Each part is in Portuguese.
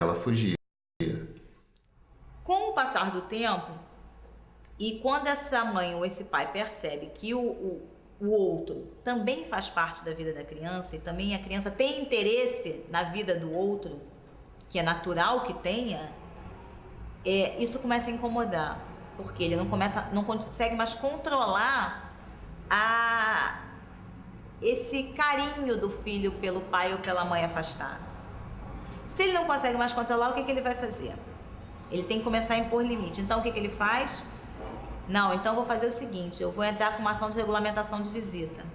ela fugia. Com o passar do tempo, e quando essa mãe ou esse pai percebe que o outro também faz parte da vida da criança e também a criança tem interesse na vida do outro, que é natural que tenha, isso começa a incomodar, porque ele não consegue mais controlar a, esse carinho do filho pelo pai ou pela mãe afastada. Se ele não consegue mais controlar, o que ele vai fazer? Ele tem que começar a impor limite. Então, o que ele faz? Não, então eu vou fazer o seguinte, eu vou entrar com uma ação de regulamentação de visita.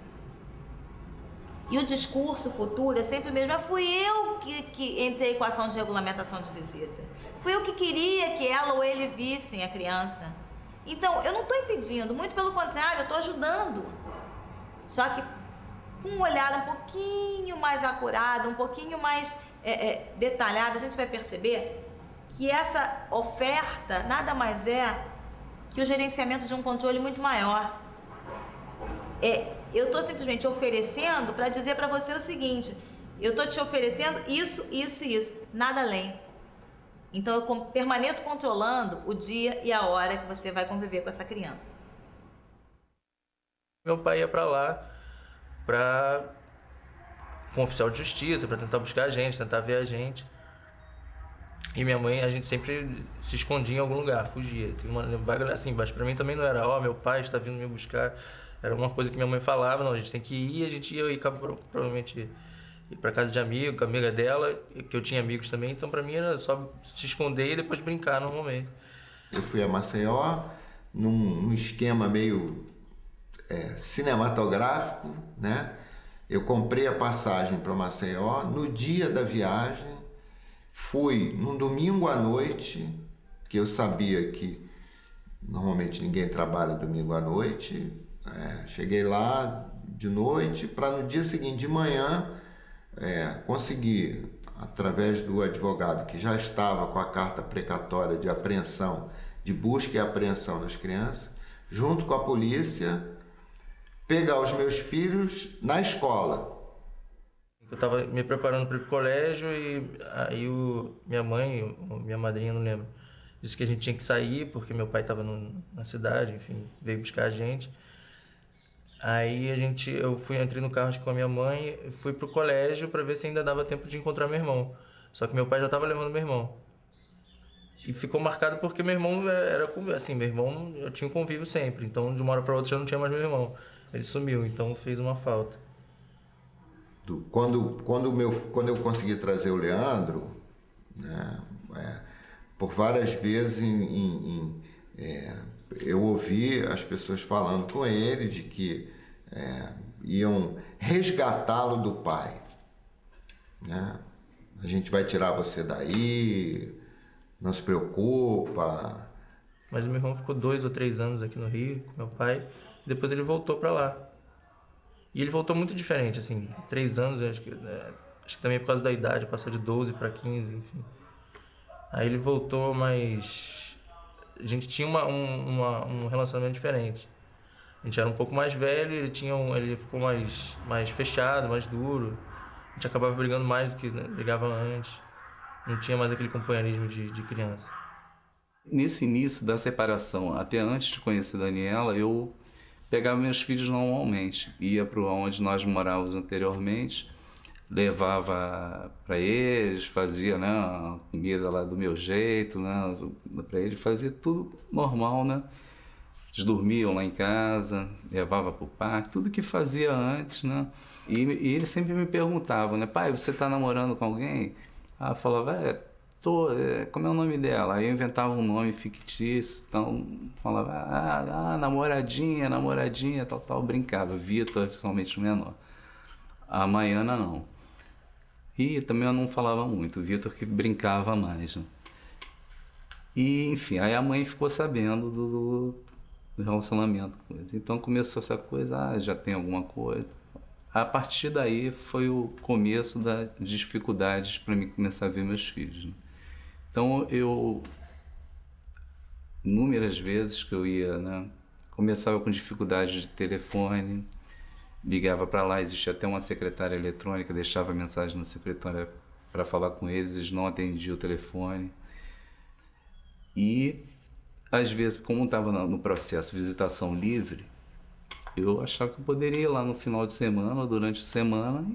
E o discurso futuro é sempre o mesmo. Fui eu que entrei com a ação de regulamentação de visita. Fui eu que queria que ela ou ele vissem a criança. Então, eu não estou impedindo, muito pelo contrário, eu estou ajudando. Só que com um olhar um pouquinho mais acurado, um pouquinho mais detalhado, a gente vai perceber que essa oferta nada mais é que o gerenciamento de um controle muito maior. Eu estou simplesmente oferecendo para dizer para você o seguinte, eu estou te oferecendo isso, isso e isso, nada além. Então eu permaneço controlando o dia e a hora que você vai conviver com essa criança. Meu pai ia para lá com um oficial de justiça, para tentar buscar a gente, tentar ver a gente. E minha mãe, a gente sempre se escondia em algum lugar, fugia. Tem uma vaga assim, mas para mim também não era, meu pai está vindo me buscar. Era uma coisa que minha mãe falava, não, a gente tem que ir, a gente ia provavelmente ir para casa de amigo, com a amiga dela, que eu tinha amigos também, então para mim era só se esconder e depois brincar normalmente. Eu fui a Maceió num esquema meio cinematográfico, né? Eu comprei a passagem para Maceió no dia da viagem, fui num domingo à noite, que eu sabia que normalmente ninguém trabalha domingo à noite, cheguei lá de noite para no dia seguinte de manhã conseguir, através do advogado que já estava com a carta precatória de apreensão, de busca e apreensão das crianças, junto com a polícia, pegar os meus filhos na escola. Eu estava me preparando para ir pro colégio e aí minha mãe, minha madrinha, não lembro, disse que a gente tinha que sair porque meu pai estava na cidade, enfim, veio buscar a gente. Aí eu entrei no carro acho que com a minha mãe, fui pro colégio para ver se ainda dava tempo de encontrar meu irmão. Só que meu pai já estava levando meu irmão. E ficou marcado porque meu irmão assim, meu irmão eu tinha um convívio sempre, então de uma hora para outra já não tinha mais meu irmão. Ele sumiu, então fez uma falta. Quando eu consegui trazer o Leandro, né, por várias vezes eu ouvi as pessoas falando com ele de que iam resgatá-lo do pai, né? A gente vai tirar você daí, não se preocupa. Mas meu irmão ficou 2 ou 3 anos aqui no Rio com meu pai, e depois ele voltou para lá. E ele voltou muito diferente, assim, 3 anos, acho que também por causa da idade, passou de 12 para 15, enfim. Aí ele voltou, mas a gente tinha um relacionamento diferente. A gente era um pouco mais velho, ele ficou mais fechado, mais duro. A gente acabava brigando mais do que brigava antes. Não tinha mais aquele companheirismo de criança. Nesse início da separação, até antes de conhecer a Daniela, eu pegava meus filhos normalmente. Ia para onde nós morávamos anteriormente, levava para eles, fazia, né, a comida lá do meu jeito, né, para eles, fazia tudo normal, né? Eles dormiam lá em casa, levava para o parque, tudo que fazia antes, né? E eles sempre me perguntavam, né, pai, você está namorando com alguém? Ah, eu falava, tô, como é o nome dela? Aí eu inventava um nome fictício, então falava, namoradinha, tal, brincava. Vitor, principalmente o menor. A Maiana não. E também eu não falava muito, o Vitor que brincava mais, né? E, enfim, aí a mãe ficou sabendo do relacionamento com eles. Então começou essa coisa, já tem alguma coisa. A partir daí foi o começo das dificuldades para mim começar a ver meus filhos, né? Então inúmeras vezes que eu ia, né, começava com dificuldade de telefone, ligava para lá, existia até uma secretária eletrônica, deixava mensagem na secretária para falar com eles, eles não atendiam o telefone. E, às vezes, como estava no processo de visitação livre, eu achava que eu poderia ir lá no final de semana ou durante a semana,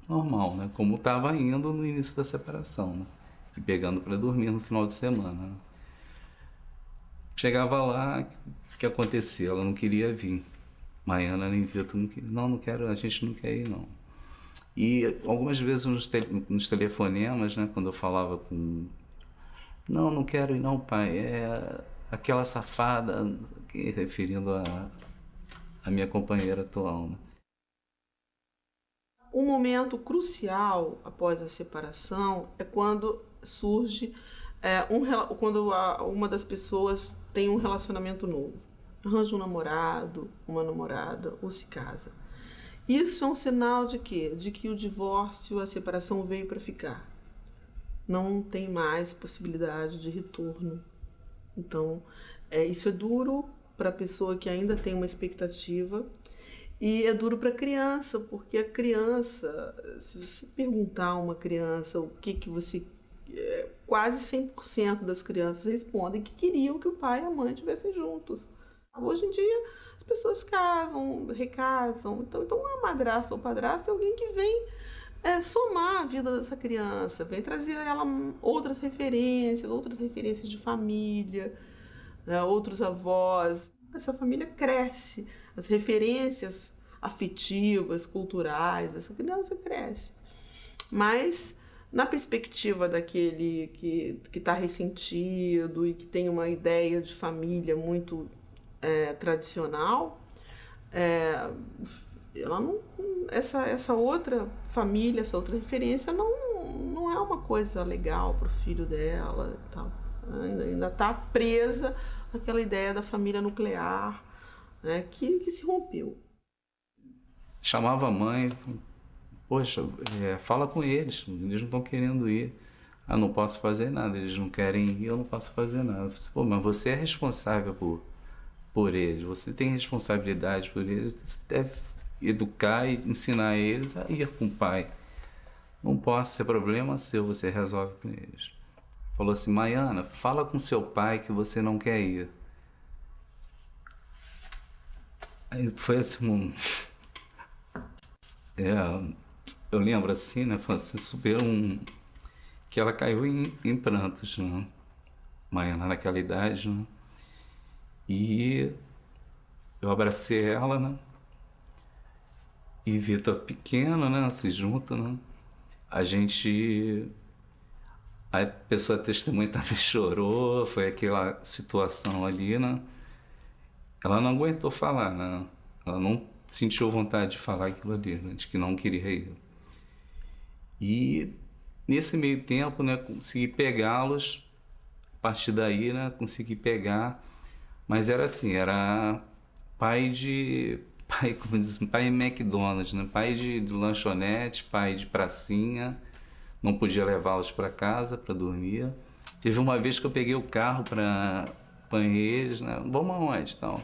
normal, né? Como estava indo no início da separação, né? E pegando para dormir no final de semana, né? Chegava lá, o que acontecia? Ela não queria vir. Maiana nem Vitor não queria. Não, não quero, a gente não quer ir, não. E algumas vezes nos telefonemas, né, quando eu falava com... Não, não quero ir não, pai. É aquela safada, referindo a minha companheira atual, né? Um momento crucial após a separação é quando surge, quando uma das pessoas tem um relacionamento novo. Arranja um namorado, uma namorada ou se casa. Isso é um sinal de quê? De que o divórcio, a separação veio para ficar. Não tem mais possibilidade de retorno. Então, isso é duro para a pessoa que ainda tem uma expectativa e é duro para a criança, porque a criança, se você perguntar a uma criança o que você... quase 100% das crianças respondem que queriam que o pai e a mãe estivessem juntos. Hoje em dia, as pessoas casam, recasam. Então a madrasta ou padrasto é alguém que vem somar a vida dessa criança, vem trazer a ela outras referências de família, né, outros avós. Essa família cresce, as referências afetivas, culturais, essa criança cresce. Mas, na perspectiva daquele que está ressentido e que tem uma ideia de família muito tradicional, ela não, essa outra família, essa outra referência não é uma coisa legal para o filho dela. Tal. Ainda está presa àquela ideia da família nuclear, né, que se rompeu. Chamava a mãe, poxa, fala com eles não estão querendo ir. Ah, não posso fazer nada, eles não querem ir, eu não posso fazer nada. Eu falei, pô, mas você é responsável por eles, você tem responsabilidade por eles, você deve educar e ensinar eles a ir com o pai. Não posso, ser problema seu, você resolve com eles. Falou assim, Maiana, fala com seu pai que você não quer ir. Aí foi assim, eu lembro assim, né, foi assim, super que ela caiu em prantos, né? Maiana naquela idade, né? E eu abracei ela, né? E Vitor pequeno, né? Se junta, né? A pessoa testemunha também chorou, foi aquela situação ali, né? Ela não aguentou falar, né? Ela não sentiu vontade de falar aquilo ali, né? De que não queria ir. E nesse meio tempo, né? Consegui pegá-los, a partir daí, né? Consegui pegar, mas era assim, era como diz, pai McDonald's, né? Pai de lanchonete, pai de pracinha, não podia levá-los para casa para dormir. Teve uma vez que eu peguei o carro para eles, né? Vamos aonde, então?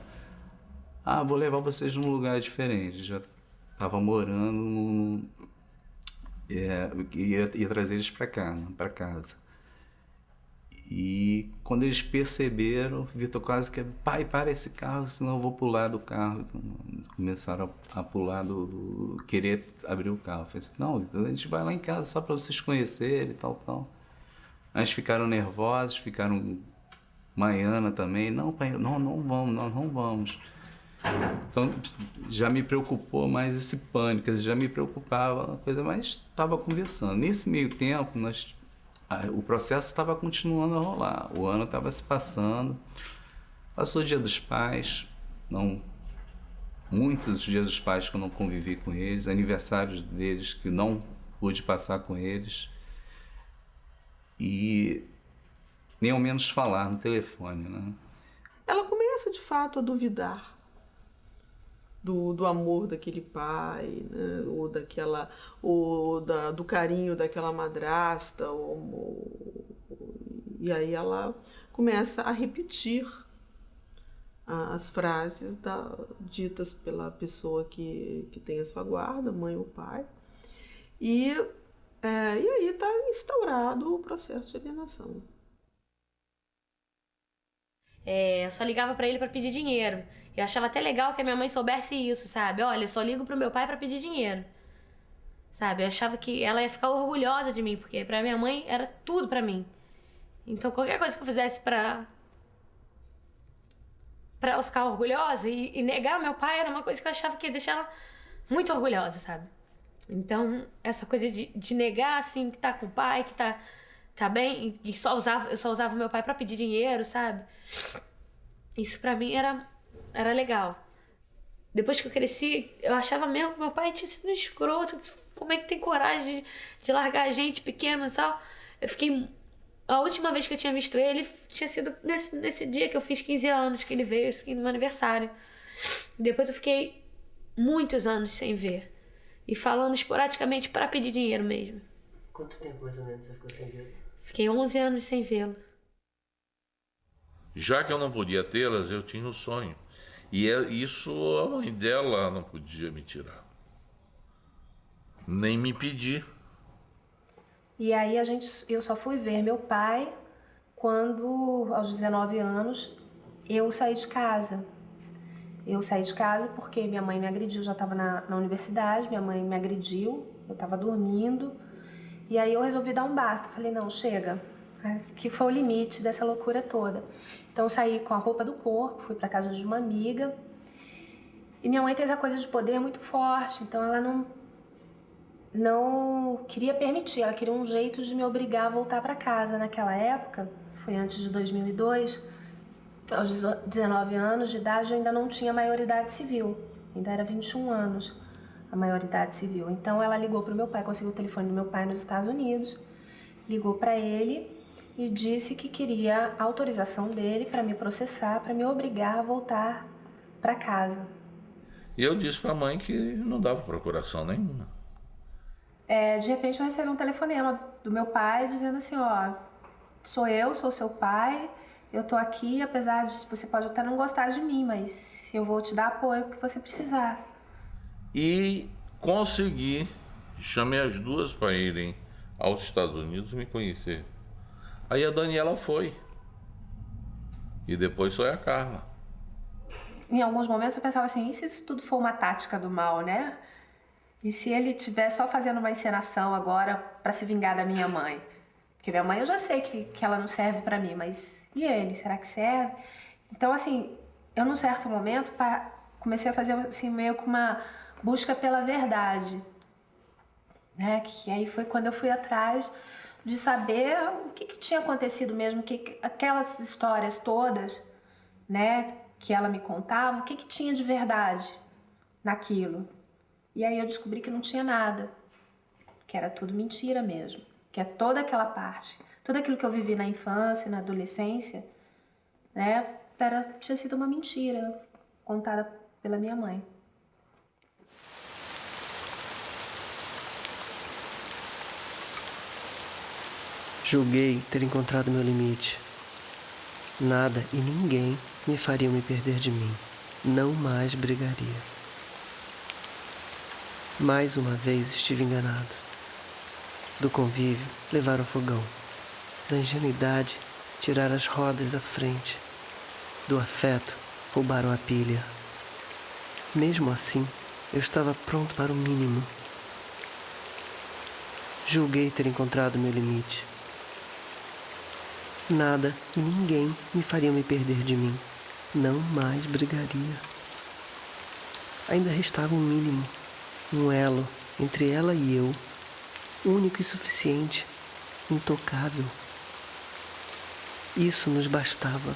Ah, vou levar vocês num lugar diferente. Já estava morando ia trazer eles para cá, né? Para casa. E quando eles perceberam, o Vitor quase que, pai, para esse carro, senão eu vou pular do carro. Começaram a pular querer abrir o carro. Eu falei assim, não, Vitor, a gente vai lá em casa só para vocês conhecerem e tal. Eles ficaram nervosos, ficaram... Maiana também, não, pai, não vamos, nós não vamos. Então já me preocupou mais esse pânico, já me preocupava a coisa, mas estava conversando. Nesse meio tempo, o processo estava continuando a rolar, o ano estava se passando, passou o Dia dos Pais, muitos dias dos pais que eu não convivi com eles, aniversários deles que não pude passar com eles, e nem ao menos falar no telefone, né? Ela começa de fato a duvidar do amor daquele pai, né? Do carinho daquela madrasta, e aí ela começa a repetir as frases ditas pela pessoa que tem a sua guarda, mãe ou pai, e E aí está instaurado o processo de alienação. Eu só ligava pra ele pra pedir dinheiro. Eu achava até legal que a minha mãe soubesse isso, sabe? Olha, eu só ligo pro meu pai pra pedir dinheiro. Sabe? Eu achava que ela ia ficar orgulhosa de mim, porque pra minha mãe era tudo pra mim. Então qualquer coisa que eu fizesse pra ela ficar orgulhosa e negar meu pai era uma coisa que eu achava que ia deixar ela muito orgulhosa, sabe? Então, essa coisa de negar, assim, que tá com o pai, que tá bem, e eu só usava meu pai pra pedir dinheiro, sabe? Isso pra mim era legal. Depois que eu cresci, eu achava mesmo que meu pai tinha sido um escroto. Como é que tem coragem de largar a gente pequeno e tal? Eu fiquei... A última vez que eu tinha visto ele tinha sido nesse dia que eu fiz 15 anos, que ele veio assim, no meu aniversário. Depois eu fiquei muitos anos sem ver. E falando esporadicamente para pedir dinheiro mesmo. Quanto tempo mais ou menos você ficou sem vê-lo? Fiquei 11 anos sem vê-lo. Já que eu não podia tê-las, eu tinha um sonho. E isso a mãe dela não podia me tirar. Nem me pedir. E aí eu só fui ver meu pai quando, aos 19 anos, eu saí de casa. Eu saí de casa porque minha mãe me agrediu, já estava na universidade, minha mãe me agrediu, eu estava dormindo. E aí eu resolvi dar um basta, falei, não, chega, que foi o limite dessa loucura toda. Então eu saí com a roupa do corpo, fui para casa de uma amiga. E minha mãe tem essa coisa de poder muito forte, então ela não queria permitir, ela queria um jeito de me obrigar a voltar para casa. Naquela época, foi antes de 2002, aos 19 anos de idade eu ainda não tinha maioridade civil, ainda era 21 anos a maioridade civil. Então ela ligou para o meu pai, conseguiu o telefone do meu pai nos Estados Unidos, ligou para ele e disse que queria a autorização dele para me processar, para me obrigar a voltar para casa. E eu disse para a mãe que não dava procuração nenhuma. De repente eu recebi um telefonema do meu pai dizendo assim, ó, sou seu pai, eu tô aqui, apesar de você pode até não gostar de mim, mas eu vou te dar apoio que você precisar. E consegui, chamei as duas para irem aos Estados Unidos me conhecer. Aí a Daniela foi. E depois foi a Carla. Em alguns momentos eu pensava assim, e se isso tudo for uma tática do mal, né? E se ele estiver só fazendo uma encenação agora para se vingar da minha mãe? Porque minha mãe eu já sei que ela não serve para mim, mas e ele? Será que serve? Então, assim, eu num certo momento comecei a fazer assim, meio que uma busca pela verdade, né? Que aí foi quando eu fui atrás de saber o que tinha acontecido mesmo, que aquelas histórias todas, né, que ela me contava, o que tinha de verdade naquilo. E aí eu descobri que não tinha nada, que era tudo mentira mesmo, que é toda aquela parte, tudo aquilo que eu vivi na infância, na adolescência, né, tinha sido uma mentira contada pela minha mãe. Julguei ter encontrado meu limite. Nada e ninguém me fariam me perder de mim. Não mais brigaria. Mais uma vez estive enganado. Do convívio, levar o fogão. Da ingenuidade, tirar as rodas da frente. Do afeto, roubaram a pilha. Mesmo assim, eu estava pronto para o mínimo. Julguei ter encontrado meu limite. Nada e ninguém me faria me perder de mim. Não mais brigaria. Ainda restava um mínimo, um elo entre ela e eu, único e suficiente, intocável. Isso nos bastava,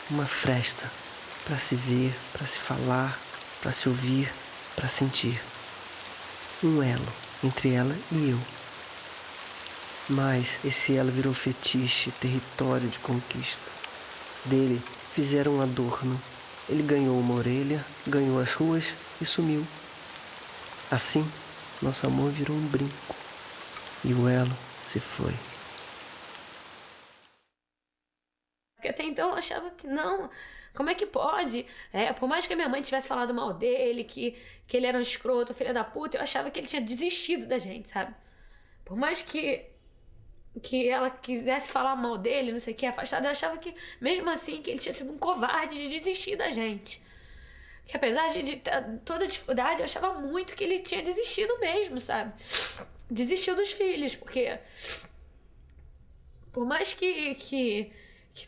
uma fresta, para se ver, para se falar, para se ouvir, para sentir. Um elo entre ela e eu. Mas esse elo virou fetiche, território de conquista. Dele fizeram um adorno. Ele ganhou uma orelha, ganhou as ruas e sumiu. Assim, nosso amor virou um brinco. E o elo se foi. Porque até então eu achava que não, como é que pode? Por mais que a minha mãe tivesse falado mal dele, que ele era um escroto, filho da puta, eu achava que ele tinha desistido da gente, sabe? Por mais que ela quisesse falar mal dele, não sei o que, afastada, eu achava que, mesmo assim, que ele tinha sido um covarde de desistir da gente. Que apesar de toda a dificuldade, eu achava muito que ele tinha desistido mesmo, sabe? Desistiu dos filhos, porque por mais que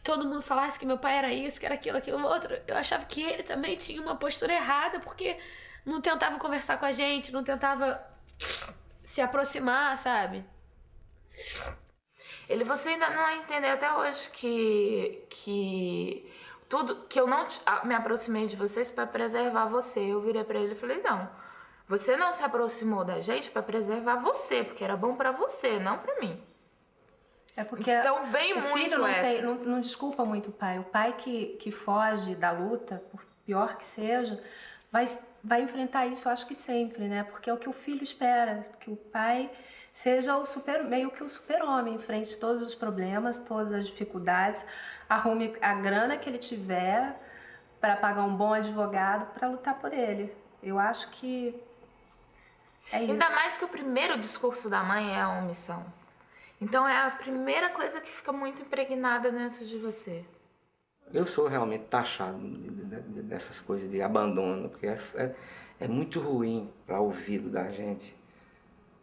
todo mundo falasse que meu pai era isso, que era aquilo outro, eu achava que ele também tinha uma postura errada, porque não tentava conversar com a gente, não tentava se aproximar, sabe? Você ainda não entendeu até hoje que tudo que eu não me aproximei de vocês para preservar você. Eu virei para ele e falei: não, você não se aproximou da gente para preservar você, porque era bom para você, não para mim. É porque então vem o muito filho essa. não desculpa muito o pai. O pai que foge da luta, por pior que seja, vai enfrentar isso, eu acho que sempre, né? Porque é o que o filho espera, que o pai seja meio que o super-homem, enfrente todos os problemas, todas as dificuldades, arrume a grana que ele tiver para pagar um bom advogado para lutar por ele. Eu acho que é isso. Ainda mais que o primeiro discurso da mãe é a omissão. Então é a primeira coisa que fica muito impregnada dentro de você. Eu sou realmente taxado dessas coisas de abandono, porque é muito ruim para o ouvido da gente.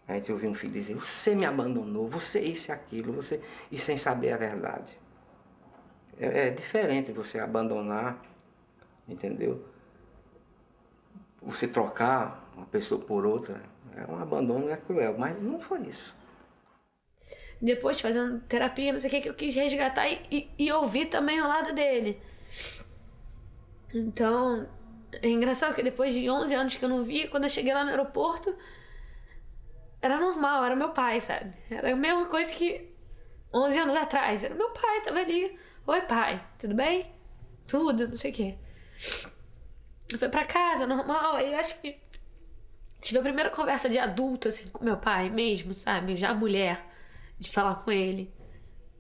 A gente ouvir um filho dizer: você me abandonou, você isso e aquilo, e sem saber a verdade. É diferente você abandonar, entendeu? Você trocar uma pessoa por outra, é um abandono, é cruel, mas não foi isso. Depois, fazendo terapia, não sei o que eu quis resgatar e ouvir também o lado dele. Então, é engraçado que depois de 11 anos que eu não via, quando eu cheguei lá no aeroporto, era normal, era meu pai, sabe? Era a mesma coisa que 11 anos atrás. Era meu pai, tava ali. Oi, pai, tudo bem? Tudo, não sei o quê. Eu fui pra casa, normal, aí eu acho que tive a primeira conversa de adulto, assim, com meu pai mesmo, sabe? Já mulher. De falar com ele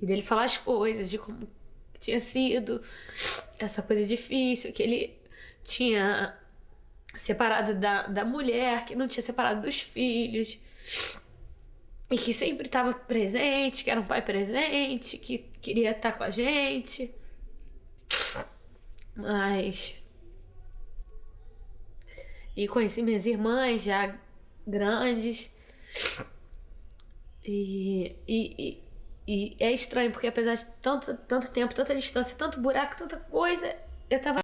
e dele falar as coisas, de como tinha sido essa coisa difícil, que ele tinha separado da mulher, que não tinha separado dos filhos e que sempre estava presente, que era um pai presente, que queria estar com a gente, mas e conheci minhas irmãs já grandes. E é estranho, porque apesar de tanto tempo, tanta distância, tanto buraco, tanta coisa, eu tava